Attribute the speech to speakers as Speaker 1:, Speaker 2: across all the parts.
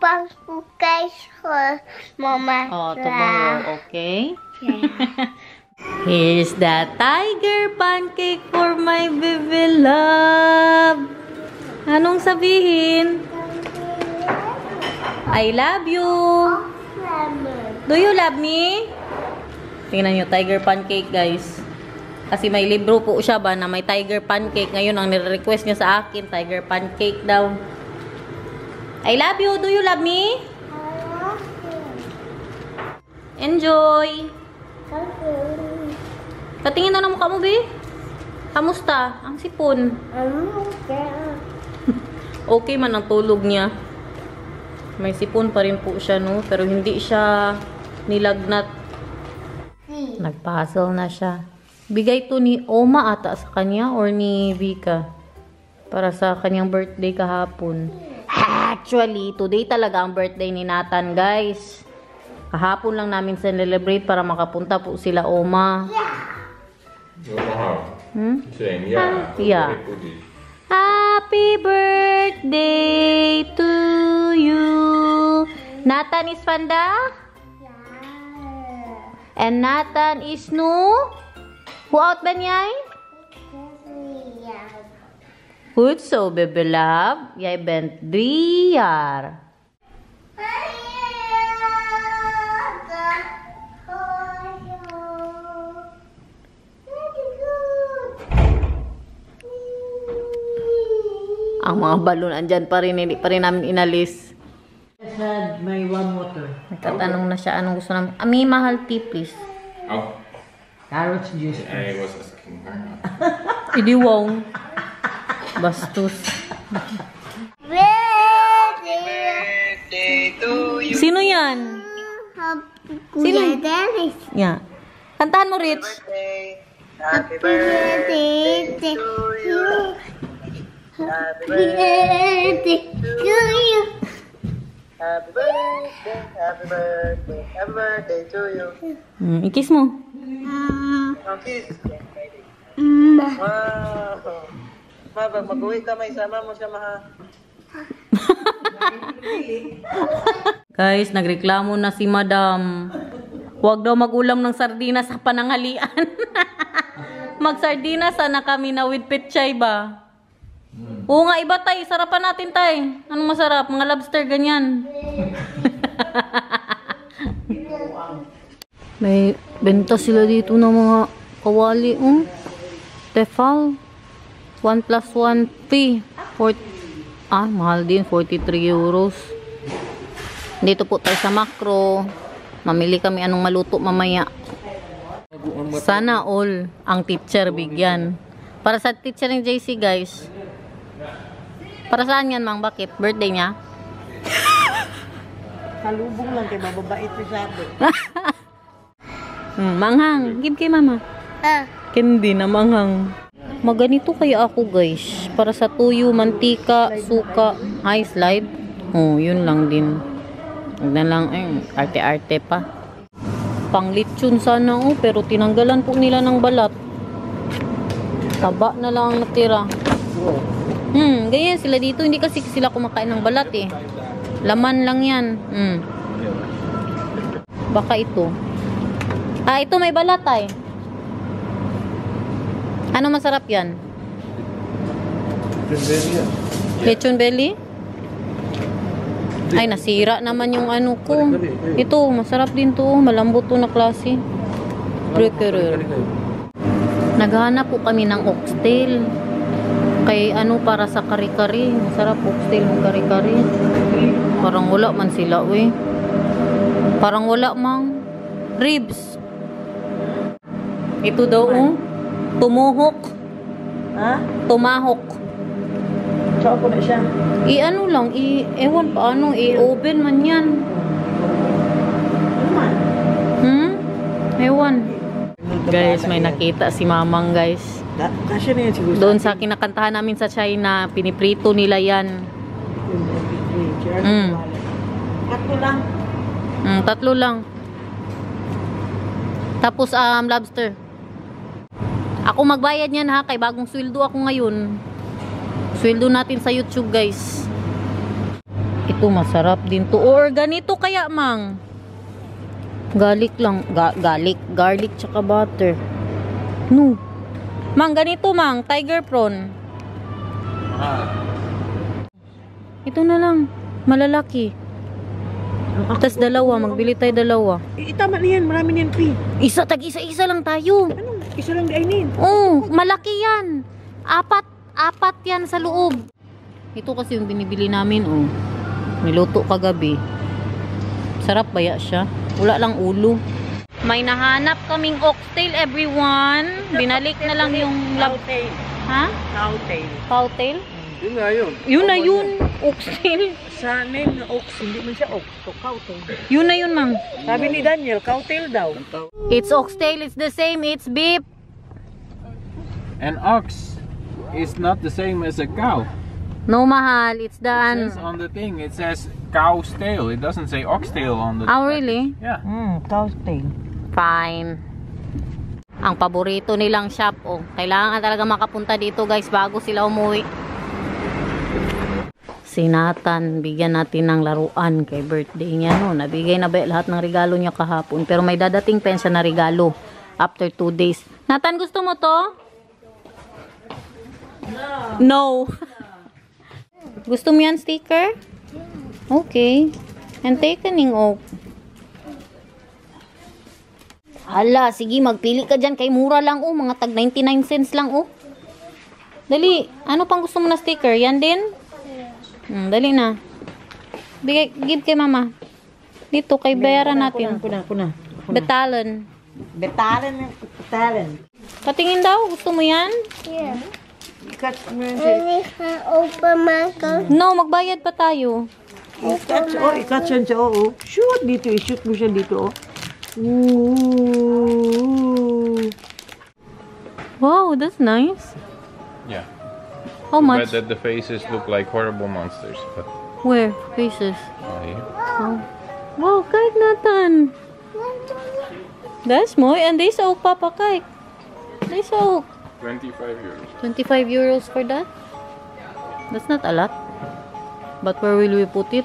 Speaker 1: guys for Mama.
Speaker 2: Oh, tomorrow, okay? Yeah. Here's the tiger pancake for my baby love. Anong sabihin? I love you. Do you love me? Tingnan nyo, tiger pancake, guys. Kasi may libro po siya ba na may tiger pancake. Ngayon, ang nire-request niya sa akin, tiger pancake daw. I love you. Do you love me? Enjoy. Katingin na ng mukha mo, be. Kamusta? Ang sipon. Okay man ang tulog niya. May sipon pa rin po siya, no? Pero hindi siya nilagnat. Nag-puzzle na siya. Bigay to ni Oma ata sa kanya or ni Vika. Para sa kanyang birthday kahapon. Actually, today talaga ang birthday ni Nathan, guys. Kahapon lang namin celebrate para makapunta po sila Oma. Yeah. Happy birthday to you. Nathan is Panda? Yeah. And Nathan is Nu? Who out ba niyay? Good so, baby love. Yay bent driyar. Ang mga balon andyan pa rin, hindi pa rin namin inalis.
Speaker 3: May warm water.
Speaker 2: Nagtatanong na siya anong gusto namin. Ami, mahal tea, please.
Speaker 4: Oh.
Speaker 3: Carrot juice.
Speaker 4: I was asking her.
Speaker 2: Idiwong. Bastos.
Speaker 1: Birthday
Speaker 4: to you.
Speaker 2: Sino yan?
Speaker 1: Kuya Dennis.
Speaker 2: Yeah. Kantahan mo, Rich.
Speaker 1: Happy birthday to you. Happy birthday to you.
Speaker 5: Happy birthday, happy birthday, happy birthday to you.
Speaker 2: Ikis mo.
Speaker 5: Ang kiss.
Speaker 1: Ma.
Speaker 5: Wow. Ma, pag mag-uwi ka, may sama mo siya, maha.
Speaker 2: Guys, nagreklamo na si Madam. Huwag daw mag-ulam ng sardinas sa pananghalian. Mag-sardinas sana kami na with petchay ba? Oo nga, iba tay. Sarapan natin tay. Anong masarap? Mga lobster, ganyan. May benta sila dito ng mga kawali. Tefal. 1 plus 1 free. Mahal din. 43 euros. Dito po tayo sa Makro. Mamili kami anong maluto mamaya. Sana all ang teacher bigyan. Para sa teacher ng JC, guys. Para saan yan, Mang? Bakit? Birthday niya?
Speaker 3: Kalubong lang kay mababait na sabi.
Speaker 2: Manghang. Give kay mama. Hindi na manghang. Maganito kaya ako, guys. Para sa tuyo, mantika, suka, ice slide. Oh, yun lang din. Huwag na lang, arte-arte pa. Pang lechon sana, pero tinanggalan po nila ng balat. Taba na lang ang natira. Ganyan sila dito. Hindi kasi sila kumakain ng balat eh. Laman lang yan. Baka ito. Ito may balat ay. Ano masarap yan? Lechon belly? Ay, nasira naman yung ano ko. Ito, masarap din to. Malambot to na klase. Naghahanap po kami ng oxtail. Kay ano para sa kari-kari. Masarap oxtail ng kari-kari. Parang wala man sila, we. Parang wala mang ribs. Ito daw, tumuhok.
Speaker 3: Ha?
Speaker 2: Tumahok.
Speaker 3: Tsaka po na siya.
Speaker 2: I-ano lang, ewan pa ano, i-oven man yan.
Speaker 3: Ano man?
Speaker 2: Ewan. Guys, may nakita si Mamang, guys.
Speaker 3: Kasya na yan siguro.
Speaker 2: Doon sa kinakantahan namin sa China, piniprito nila yan.
Speaker 3: Tatlo lang.
Speaker 2: Tatlo lang. Tapos lobster. Ako magbayad niyan ha, kay bagong sweldo ako ngayon. Sweldo natin sa YouTube, guys. Ito masarap din to. Or ganito kaya, mang. Garlic lang. Garlic tsaka butter. No. Mang, ganito, mang. Tiger prawn. Ito na lang. Malalaki. Tapos dalawa. Magbili tayo dalawa.
Speaker 3: Tama na yan. Marami niyan, P.
Speaker 2: Isa lang tayo.
Speaker 3: Ano? Isa lang diainin.
Speaker 2: Oh, malaki yan. Apat yan sa loob. Ito kasi yung binibili namin, oh. Niluto kagabi. Sarap baya siya. Wala lang ulo. May nahanap kaming oxtail, everyone. Binalik na lang yung
Speaker 3: Cowtail.
Speaker 2: Ha?
Speaker 3: Cowtail.
Speaker 2: Cowtail?
Speaker 5: Yun na yun.
Speaker 2: Yun na yun. Oxtail.
Speaker 3: Sa name na ox, hindi man siya ox. So, cowtail.
Speaker 2: Yun na yun, mang.
Speaker 3: Sabi ni Daniel, cowtail daw.
Speaker 2: It's oxtail. It's the same. It's beef.
Speaker 4: An ox is not the same as a cow.
Speaker 2: No, mahal. It's the...
Speaker 4: It says on the thing, it says cow's tail. It doesn't say oxtail on the
Speaker 2: Oh, really?
Speaker 4: Yeah.
Speaker 3: Cowtail.
Speaker 2: Fine. Ang paborito nilang shop, oh. Kailangan talaga makapunta dito, guys, bago sila umuwi. Si Nathan, bigyan natin ng laruan kay birthday niya, no. Nabigay na ba lahat ng regalo niya kahapon, pero may dadating pa siya na regalo after 2 days. Nathan, gusto mo to? No. Gusto mo yan sticker? Okay. And take a ning oak. Hala, sige, magpili ka dyan. Kay mura lang, oh. Mga tag 99 cents lang, oh. Dali. Ano pang gusto mo na sticker? Yan din? Dali na. Bigay, give kay mama. Dito, kay bayaran natin.
Speaker 3: Kuna.
Speaker 2: Betalon.
Speaker 3: Betalon.
Speaker 2: Patingin daw. Gusto mo yan?
Speaker 1: Yeah.
Speaker 3: Ikat mo yan
Speaker 1: Only can open my account.
Speaker 2: No, magbayad pa tayo.
Speaker 3: Ikat siya siya, oo. Shoot dito, i-shoot mo siya dito, oh. Ooh.
Speaker 2: Wow, that's nice.
Speaker 4: Yeah.
Speaker 2: How
Speaker 4: Too
Speaker 2: much?
Speaker 4: bad that the faces look like horrible monsters. But
Speaker 2: Where? Faces.
Speaker 4: here.
Speaker 2: Oh. Wow, kite Nathan. That's more. And they soak, Papa kite. They soak.
Speaker 4: 25 euros.
Speaker 2: 25 euros for that? That's not a lot. But where will we put it?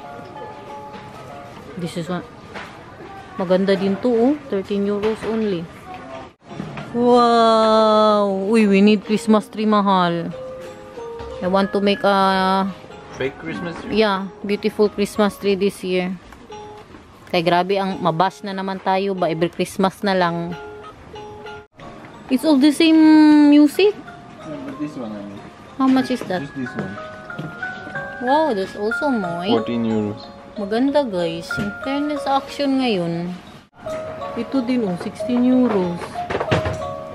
Speaker 2: This is one. Maganda din to, oh. 13 euros only. Wow! Uy, we need Christmas tree, mahal. I want to make a...
Speaker 4: Fake Christmas tree?
Speaker 2: Yeah, beautiful Christmas tree this year. Kaya grabe, ang mabash na naman tayo ba? Every Christmas na lang. It's all the same music.
Speaker 4: Yeah, but this one I mean.
Speaker 2: How much is that?
Speaker 4: Just this one.
Speaker 2: Wow, that's also more.
Speaker 4: 14 euros.
Speaker 2: Maganda, guys. In fairness, action ngayon. Ito din, oh, 16 euros.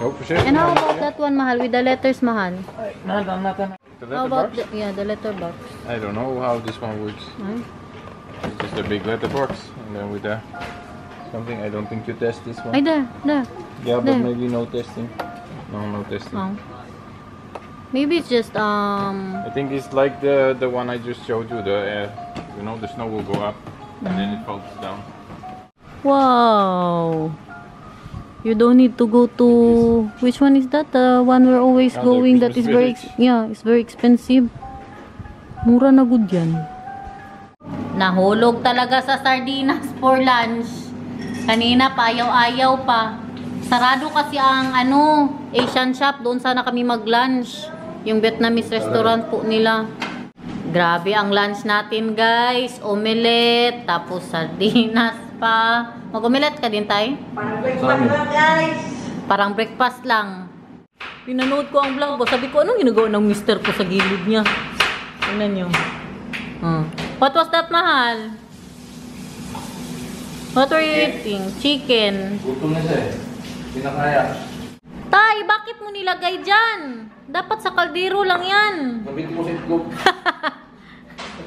Speaker 4: Oh, for sure.
Speaker 2: And how about that one, mahal? With the letters, mahal?
Speaker 4: Nathan. The
Speaker 2: How about
Speaker 4: letterbox?
Speaker 2: the letterbox?
Speaker 4: I don't know how this one works.
Speaker 2: Huh?
Speaker 4: It's just a big letterbox. And then with the something, I don't think you test this one.
Speaker 2: Ay, there.
Speaker 4: Yeah, but
Speaker 2: there.
Speaker 4: maybe no testing. No testing.
Speaker 2: Oh. Maybe it's just,
Speaker 4: I think it's like the one I just showed you. The you know, the snow will go up and then it falls down.
Speaker 2: Wow. You don't need to go to... Which one is that? The one we're always
Speaker 4: The
Speaker 2: going that is
Speaker 4: Christmas
Speaker 2: very...
Speaker 4: village.
Speaker 2: Yeah, it's very expensive. Mura na good yan. Nahulog talaga sa sardinas for lunch. Kanina pa, ayaw-ayaw pa. Sarado kasi ang Asian shop. Doon sana kami mag-lunch. Yung Vietnamese restaurant po nila. Grabe ang lunch natin, guys. Omelette, tapos sardinas pa. Mag-omelette ka din, tay? Parang breakfast lang. Pinanood ko ang vlog ko. Sabi ko, anong ginagawa ng mister ko sa gilid niya? Tingnan nyo. What was that, mahal? What were you eating? Chicken.
Speaker 5: Gutom na siya eh. Pinakaya.
Speaker 2: Tay, bakit mo nilagay dyan? Dapat sa kaldero lang yan.
Speaker 5: Nabit mo sa itlog.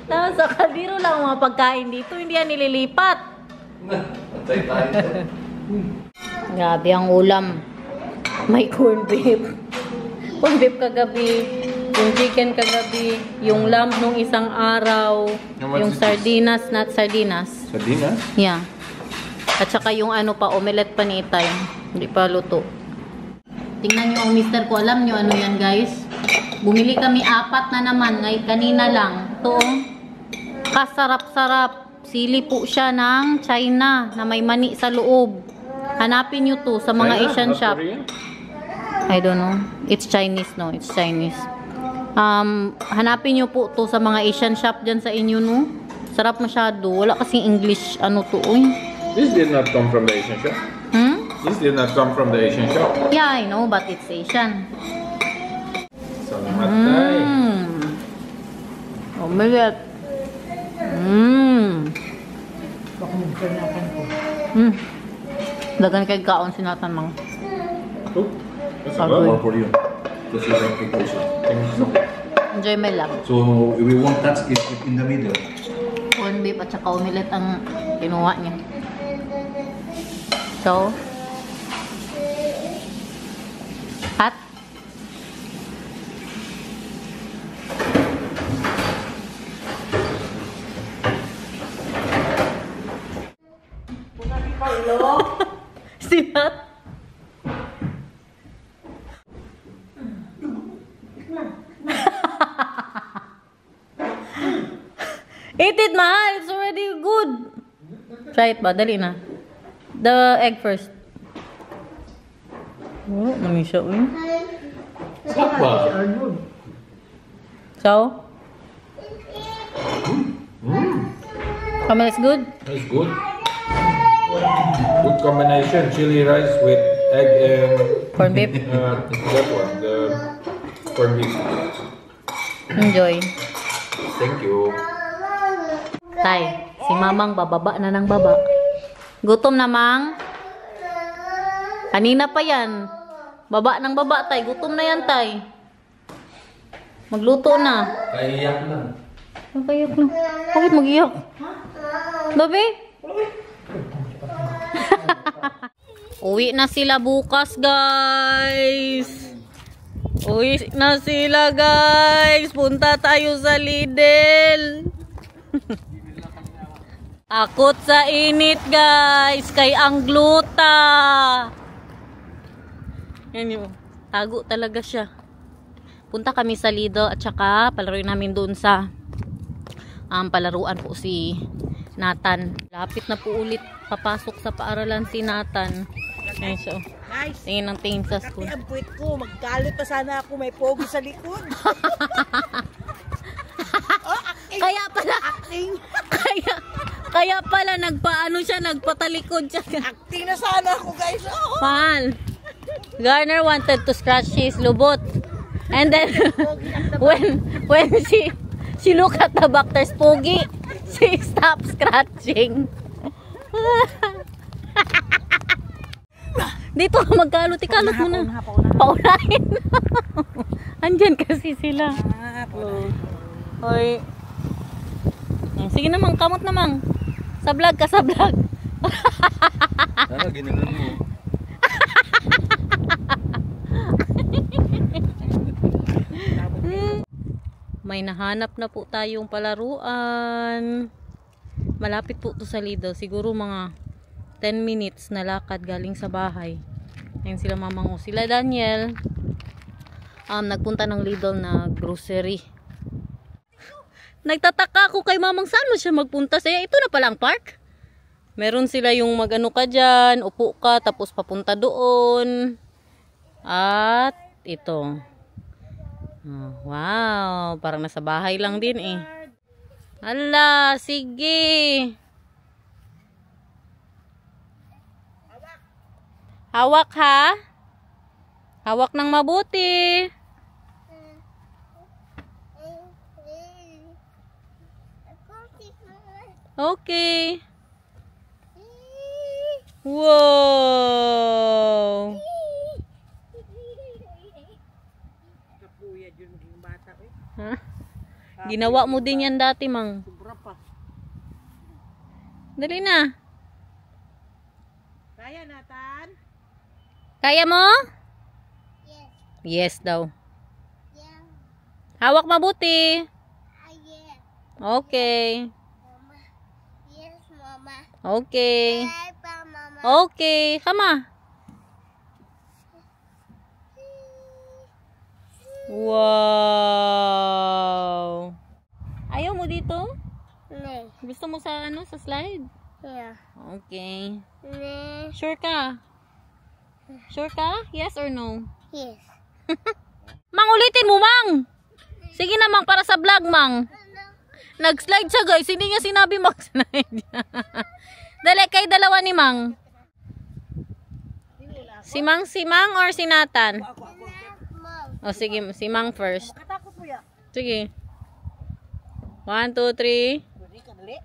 Speaker 2: Dapat sa kaldero lang ang mga pagkain dito. Hindi yan nililipat.
Speaker 5: Antay tayo.
Speaker 2: Grabe ang ulam. May corn beef. Corn beef kagabi. Yung chicken kagabi. Yung lamb nung isang araw.
Speaker 4: How much
Speaker 2: Yung
Speaker 4: is this?
Speaker 2: sardinas, not sardinas.
Speaker 4: Sardinas?
Speaker 2: Yeah. At saka yung omelette pa ni Itay. Hindi pa luto. Tingnan nyo ang mister ko. Alam nyo ano yan, guys? Bumili kami 4 na naman. Kanina lang. Ito, Napakasarap-sarap. Sili po siya ng China na may mani sa loob. Hanapin nyo to sa mga
Speaker 4: China?
Speaker 2: Asian
Speaker 4: Not
Speaker 2: shop.
Speaker 4: Korean?
Speaker 2: I don't know. It's Chinese, no? It's Chinese. Hanapin nyo po to sa mga Asian shop dyan sa inyo, no? Sarap masyado. Wala kasing English, ano to, uy.
Speaker 4: This did not come from the Asian shop.
Speaker 2: Hmm?
Speaker 4: This did not come from the Asian shop.
Speaker 2: Yeah, I know, but it's Asian.
Speaker 4: Salamat tay.
Speaker 2: Omelette. Dagan kay kaon sinatan mang.
Speaker 4: Oh, that's a
Speaker 2: Agoy.
Speaker 4: lot.
Speaker 6: More for you. Because you like it also.
Speaker 2: Enjoy my lang.
Speaker 6: So we want that is in the middle.
Speaker 2: Corn beef at saka omelette ang kinuha niya. So, hot. Sinat. Eat it, mahal. It's already good. Try it ba? Dali na. The egg first. Oh, manisya. So? Kamel is good?
Speaker 4: That's good. Good combination. Chili rice with egg and
Speaker 2: Corn beef?
Speaker 4: that one, the corned beef.
Speaker 2: Enjoy.
Speaker 4: Thank you.
Speaker 2: Tay, si mamang bababa na ng baba. Gutom na, mang? Kanina pa yan. Baba ng baba, tay. Gutom na yan, tay. Magluto na.
Speaker 6: Kaiyak lang.
Speaker 2: Nakayak lang. Bakit mag-iyak? Babe? Uwi na sila bukas, guys. Uwi na sila, guys. Punta tayo sa Lidl. Takot sa init, guys. Kay ang gluta. Yan yun. Tago talaga siya. Punta kami sa Lidl at saka palaruin namin doon sa palaruan po si Nathan. Lapit na po ulit papasok sa paaralan si Nathan. Ayan siya.
Speaker 3: Guys,
Speaker 2: Tingin ng tingin sa school.
Speaker 3: ang puwit ko. Magkalot pa sana ako. May pogi sa likod.
Speaker 2: Kaya pala,
Speaker 3: Acting.
Speaker 2: kaya pala nagpaano siya, nagpatalikod siya.
Speaker 3: Acting na sana ako, guys. Oh.
Speaker 2: Mahal. Garner wanted to scratch his lubot. And then when she look at the doctor's pogi, she stopped scratching. Dito magkalot, ikalot mo na. Paunahin. Andyan kasi sila. Hoy. Sige namang, kamot namang. Sa vlog ka, sa vlog.
Speaker 6: Sana ginanon mo.
Speaker 2: May nahanap na po tayong palaruan. Malapit po to sa Lidl. Siguro mga 10 minutes na lakad galing sa bahay. Ayan sila mamango. Sila Daniel. Nagpunta ng Lidl na grocery. Nagtataka ako kay mamang saan mo siya magpunta. Saya ito na palang park. Meron sila yung magano ka dyan. Upo ka tapos papunta doon. At ito. Oh, wow, parang nasa bahay lang din eh. Hala, sige. Hawak ha? Hawak ng mabuti. Okay. Wow. Huh? Ginawa mo din yan dati, mang.
Speaker 3: Sobra pa.
Speaker 2: Dali na.
Speaker 3: Kaya, Nathan?
Speaker 2: Kaya mo?
Speaker 1: Yes.
Speaker 2: Yes daw.
Speaker 1: Yeah.
Speaker 2: Hawak mabuti.
Speaker 1: Yes.
Speaker 2: Okay.
Speaker 1: Mama. Yes, Mama.
Speaker 2: Okay.
Speaker 1: Bye, pa, Mama.
Speaker 2: Okay. Kama. Wow. Ayaw mo dito?
Speaker 1: No.
Speaker 2: Gusto mo sa ano, sa slide?
Speaker 1: Yeah.
Speaker 2: Okay.
Speaker 1: Nah.
Speaker 2: Sure ka? Sure ka? Yes or no?
Speaker 1: Yes.
Speaker 2: Mang, ulitin mo, Mang! Sige na, Mang, para sa vlog, Mang. Nag-slide siya, guys. Hindi niya sinabi mag-slide. Dali, kay dalawa ni Mang. Si Mang or si Nathan?
Speaker 1: Mom.
Speaker 2: O, sige, si Mang first.
Speaker 3: Katakot mo ya.
Speaker 2: Sige. 1, 2, 3.
Speaker 3: Dali ka, dali.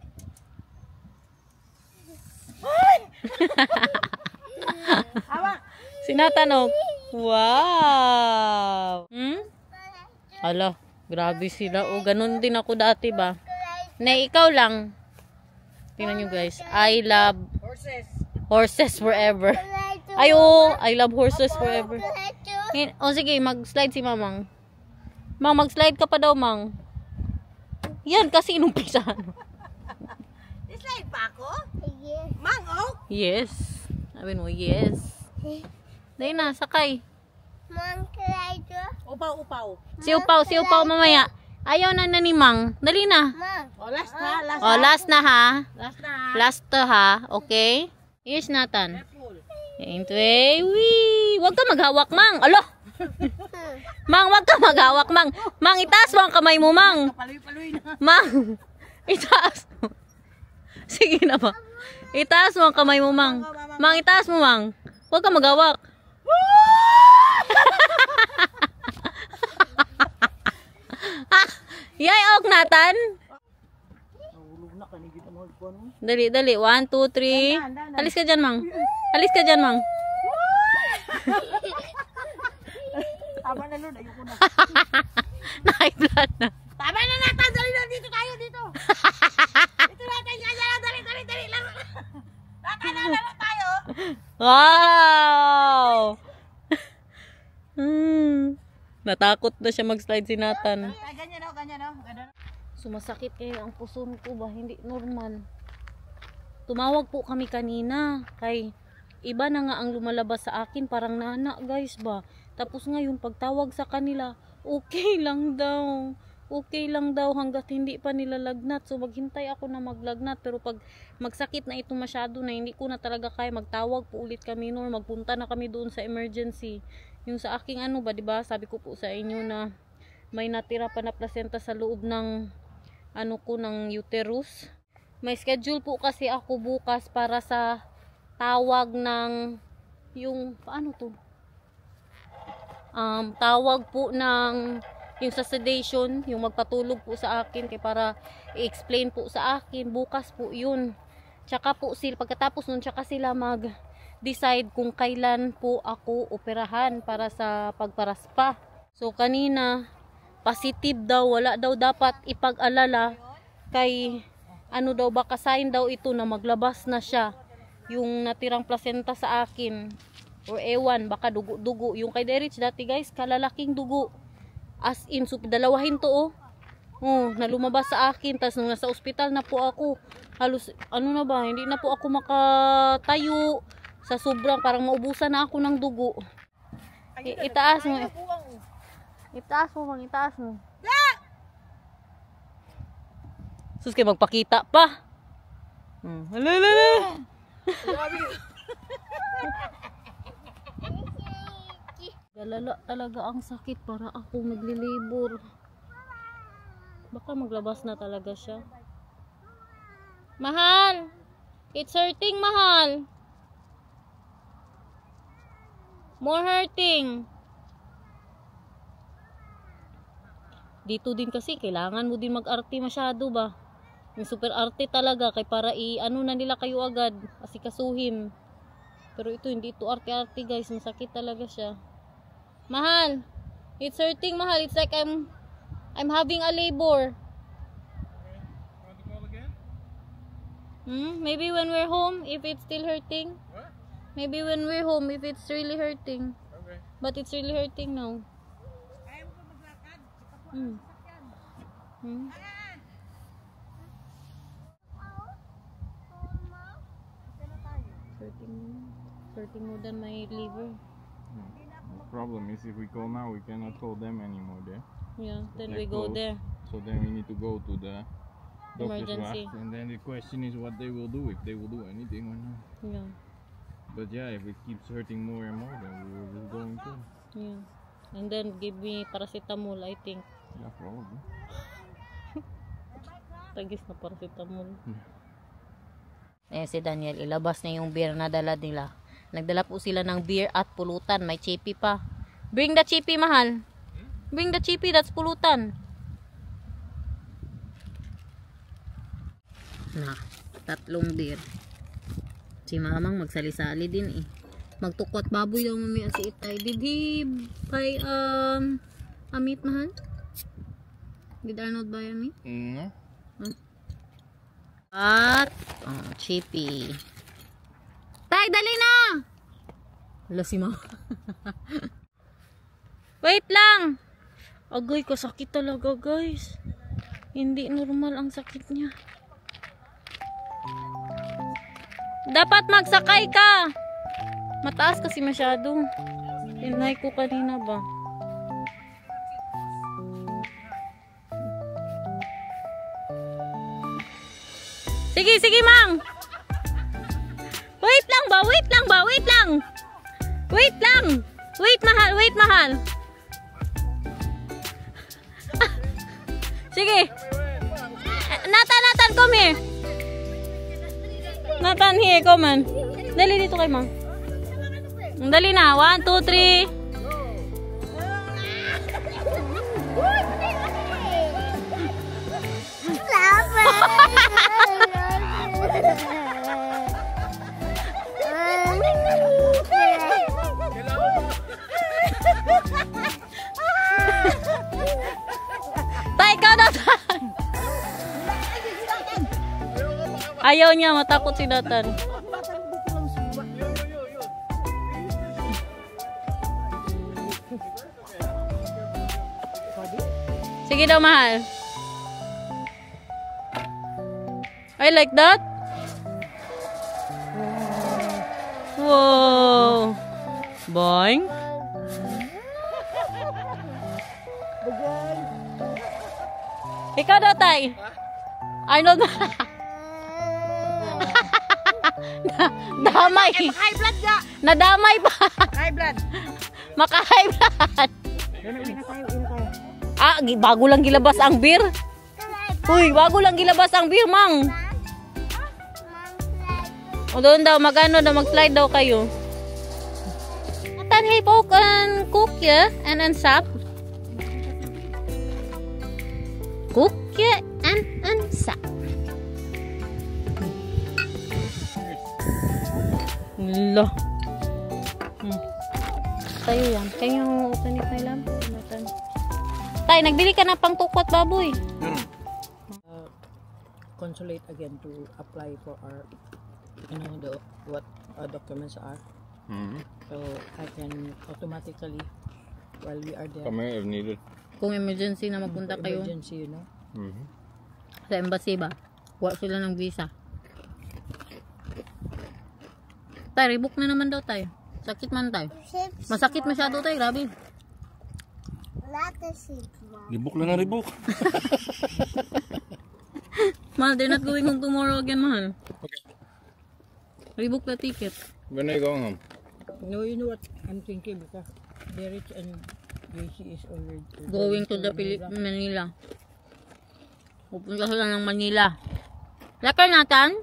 Speaker 3: Hawak.
Speaker 2: Si Nathan, oh. Wow! Hmm? Hala, grabe sila. O, ganun din ako dati ba? Ne, ikaw lang. Tingnan nyo, guys. I love horses forever. Ay, oh, I love horses forever. O, sige, mag-slide si Mamang. Mang, mag-slide ka pa daw, Mang. Yan, kasi inumpisahan.
Speaker 3: Slide pa ako?
Speaker 1: Yes.
Speaker 3: Mang, oh.
Speaker 2: Yes. Sabi mo, yes. Dahil na, sakay.
Speaker 1: Mom, Clyde.
Speaker 3: Upaw.
Speaker 2: Si Upaw mamaya. Ayaw na ni Mang. Dali na.
Speaker 1: Mom.
Speaker 3: Oh, last na, last.
Speaker 2: O, last na ha.
Speaker 3: Last na.
Speaker 2: Last to ha. Okay? Here's Nathan. Wee! Huwag ka maghawak, Mang. Alo! Mang, huwag ka maghawak, Mang. Mang, itaas mo ang kamay mo, Mang.
Speaker 3: Paluy na.
Speaker 2: Mang, itaas mo. Sige na ba? Itaas mo ang kamay mo, Mang. Mang, itaas mo, Mang. Huwag ka maghawak. Yay, ok, Nathan. Dali. 1, 2, 3. Alis ka dyan, Mang. Alis ka dyan, Mang.
Speaker 3: Tama na, Lord. Ayoko na.
Speaker 2: Naka-blood na.
Speaker 3: Tama na, Nathan. Dali na. Dito tayo, dito. Dito natin. Dali. Laro. Nathan, laro tayo.
Speaker 2: Wow! Natakot na siya mag-slide si Nathan.
Speaker 3: Ganyan, oh. Ganyan.
Speaker 2: Sumasakit kayo ang puson ko ba? Hindi normal. Tumawag po kami kanina. Kay iba na nga ang lumalabas sa akin. Parang nana guys ba? Tapos ngayon pagtawag sa kanila, okay lang daw. Okay lang daw hanggat hindi pa nila lagnat. So maghintay ako na maglagnat. Pero pag magsakit na ito masyado na hindi ko na talaga kaya, magtawag po ulit kami nor magpunta na kami doon sa emergency. Yung sa aking ano ba, 'di ba? Sabi ko po sa inyo na may natira pa na placenta sa loob ng ano ko, ng uterus. May schedule po kasi ako bukas para sa tawag ng yung paano to? Tawag po ng yung sa sedation, yung magpatulog po sa akin kay para i-explain po sa akin bukas po yun. Tsaka po sila pagkatapos nun tsaka sila mag-decide kung kailan po ako operahan para sa pagparaspa. So kanina positive daw, wala daw dapat ipag-alala kay ano daw baka sign daw ito na maglabas na siya yung natirang placenta sa akin or ewan baka dugo-dugo yung kay Derich dati guys, kalalaking dugo as in, so dalawahin to oh na lumabas sa akin. Tas nung nasa ospital na po ako, halos ano na ba, hindi na po ako makatayo sa sobrang parang maubusan na ako ng dugo. Itaas mo Mang, itaas mo. Sus, kayo magpakita pa. Halala. Galala talaga ang sakit para ako naglilibor. Baka maglabas na talaga siya. Mahal! It's hurting, mahal. More hurting. Dito din kasi kailangan mo din mag-arte masyado ba? Yung super arte talaga kay para i-ano na nila kayo agad, asikasuhin. Pero ito hindi ito arte-arte guys, masakit talaga siya. Mahal, it's hurting, mahal. It's like I'm having a labor.
Speaker 4: Want to call again?
Speaker 2: Maybe when we're home, if it's still hurting.
Speaker 4: What?
Speaker 2: Maybe when we're home, if it's really hurting.
Speaker 4: Okay.
Speaker 2: But it's really hurting now. Hurting more than my liver.
Speaker 4: The problem is if we call now, we cannot call them anymore there.
Speaker 2: Yeah, then
Speaker 4: They're
Speaker 2: we go
Speaker 4: closed.
Speaker 2: there.
Speaker 4: So then we need to go to the doctors will
Speaker 2: Emergency.
Speaker 4: ask, and then the question is what they will do, if they will do anything or not.
Speaker 2: Yeah.
Speaker 4: But yeah, if it keeps hurting more and more, then we will just go into.
Speaker 2: Yeah. And then give me paracetamol, I think.
Speaker 4: Yeah, probably.
Speaker 2: Tagis na paracetamol. Si Daniel, ilabas na yung beer na dala nila. Nagdala po sila ng beer at pulutan. May chippy pa. Bring the chippy, mahal. Bring the chippy, that's pulutan. Na, 3 beer. Si mamang magsali-sali din eh. Magtukot baboy daw mamaya si Itay. Did he buy a meat, mahal? Did Arnold buy a meat?
Speaker 4: No.
Speaker 2: At chippy. Tay, dali na! Wala si mama. Wait lang! Agay, kasakit talaga guys. Hindi normal ang sakit niya. Dapat magsakay ka! Mataas kasi masyado. Tinay ko kanina ba? Sige, sige, Mang. Wait lang ba? Wait lang ba? Wait lang. Wait lang. Wait, mahal. Wait, mahal. Ah. Sige. Nathan, come here. Nathan, here, come on. Dali dito kay Mang. Dali na. 1, 2, 3. Tay, ikaw na. Ayaw niya, matakot si Nathan. Sige daw, mahal. I like that. Wow. Boing. Ikaw daw, Tay. Arnold. Damay.
Speaker 3: High blood ka.
Speaker 2: Nadamay pa.
Speaker 3: High blood.
Speaker 2: Maka-high blood.
Speaker 3: Ina tayo.
Speaker 2: Ah, bago lang gilabas ang beer. Uy, bago lang gilabas ang beer, Mang. O doon daw, mag-ano daw, mag-slide daw kayo. Nathan, hey, poke and cook ya, and sap. Cook ya, and sap. Lah. Tayo yan. Can you open it, my love? Tay, nagbili ka ng pangtukot baboy.
Speaker 3: Consulate again to apply for our, what our documents are. So I can automatically, while we are there,
Speaker 4: Come here if needed.
Speaker 2: Kung emergency na magpunta kayo
Speaker 3: emergency, you know.
Speaker 2: sa embassy ba, kuha sila ng visa. Tay, rebook na naman daw tayo. Sakit man tayo. Masakit masyado tayo, grabe.
Speaker 6: Ribok lang na ribok.
Speaker 2: Mahal, they're not going home tomorrow again, mahal.
Speaker 4: Okay.
Speaker 2: Rebook the ticket.
Speaker 4: When are you going home?
Speaker 3: No, you know what I'm thinking, because Derek and JC is already
Speaker 2: Going to the Manila. Pupunta sila ng Manila. Lakay, Nathan?